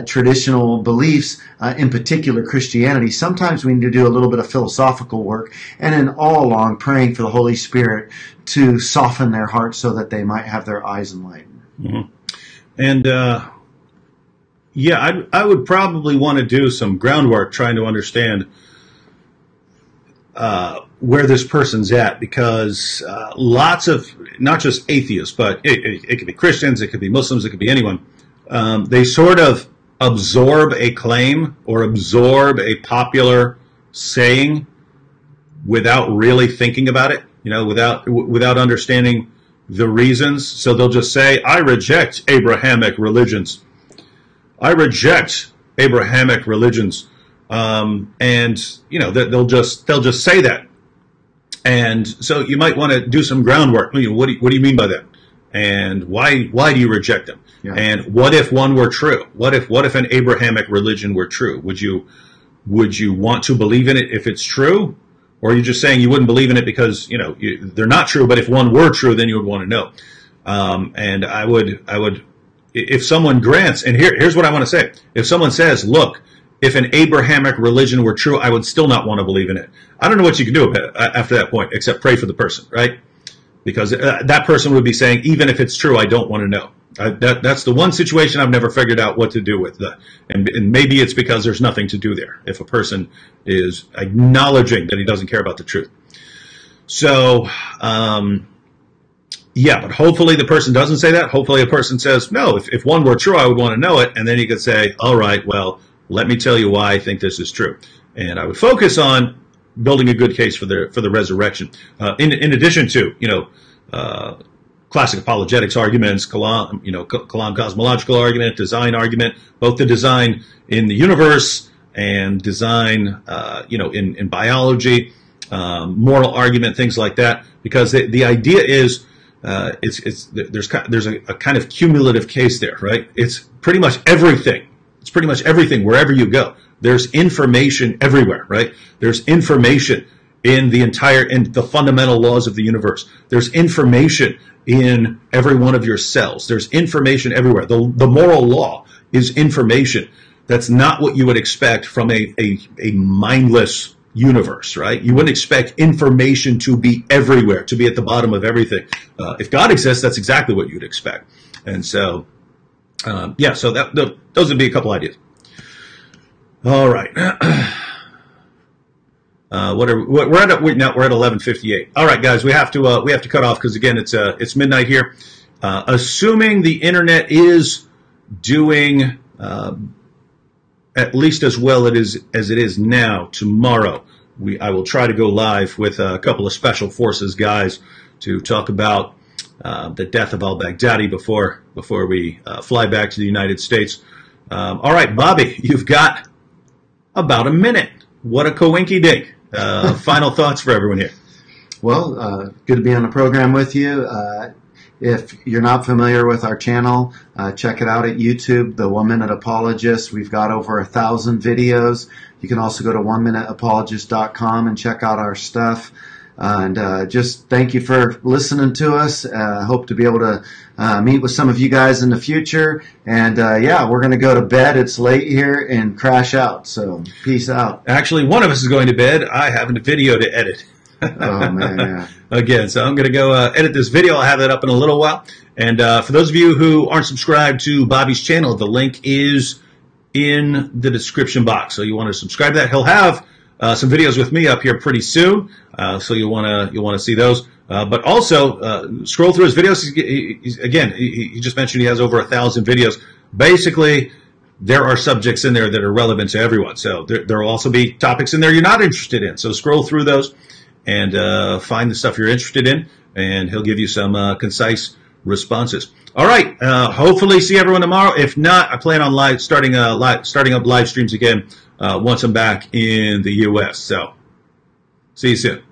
traditional beliefs, in particular Christianity. Sometimes we need to do a little bit of philosophical work, and then all along praying for the Holy Spirit to soften their hearts so that they might have their eyes enlightened. Mm-hmm. And yeah, I would probably want to do some groundwork trying to understand where this person's at, because lots of, not just atheists, but it could be Christians, it could be Muslims, it could be anyone. They sort of absorb a claim or absorb a popular saying without really thinking about it, you know, without understanding the reasons. So they'll just say, I reject Abrahamic religions. I reject Abrahamic religions. And you know, they'll just say that. And so you might want to do some groundwork. What do you mean by that? And why do you reject them? Yeah. And what if one were true? What if an Abrahamic religion were true? Would you want to believe in it if it's true? Or are you just saying you wouldn't believe in it because, you know, they're not true, but if one were true, then you would want to know. And I would, if someone grants, and here's what I want to say. If someone says, look, if an Abrahamic religion were true, I would still not want to believe in it. I don't know what you can do after that point, except pray for the person, right? Because that person would be saying, even if it's true, I don't want to know. That's the one situation I've never figured out what to do with. And maybe it's because there's nothing to do there, if a person is acknowledging that he doesn't care about the truth. So, yeah, but hopefully the person doesn't say that. Hopefully a person says, no, if one were true, I would want to know it. And then you could say, all right, well, let me tell you why I think this is true. And I would focus on building a good case for the resurrection. In addition to, you know, classic apologetics arguments, Kalam cosmological argument, design argument, both the design in the universe and design, you know, in biology, moral argument, things like that. Because the idea is, there's a kind of cumulative case there, right? It's pretty much everything. It's pretty much everything wherever you go. There's information everywhere, right? There's information in the fundamental laws of the universe. There's information in every one of your cells. There's information everywhere. The moral law is information. That's not what you would expect from a mindless universe, right? You wouldn't expect information to be everywhere, to be at the bottom of everything. If God exists, that's exactly what you'd expect. And so, yeah, so those would be a couple ideas. All right. We're at 11:58. All right, guys, we have to cut off because again it's midnight here. Assuming the internet is doing at least as well as it is now, tomorrow I will try to go live with a couple of special forces guys to talk about the death of al-Baghdadi before we fly back to the United States. All right, Bobby, you've got about a minute. What a coinky-dink. Final thoughts for everyone here. Well, good to be on the program with you. If you're not familiar with our channel, check it out at YouTube, the 1 Minute Apologist. We've got over 1,000 videos. You can also go to 1minuteapologist.com and check out our stuff. And just thank you for listening to us. Hope to be able to meet with some of you guys in the future. And yeah, we're going to go to bed. It's late here and crash out. So peace out. Actually, one of us is going to bed. I have a video to edit. Oh, man. Yeah. Again, so I'm going to go edit this video. I'll have that up in a little while. And for those of you who aren't subscribed to Bobby's channel, the link is in the description box. So you want to subscribe to that. He'll have some videos with me up here pretty soon. So you'll want to see those. But also scroll through his videos. He just mentioned he has over 1,000 videos. Basically, there are subjects in there that are relevant to everyone. So there will also be topics in there you're not interested in. So scroll through those. and find the stuff you're interested in, and he'll give you some concise responses. All right. Hopefully see everyone tomorrow. If not, I plan on starting up live streams again once I'm back in the U.S. So see you soon.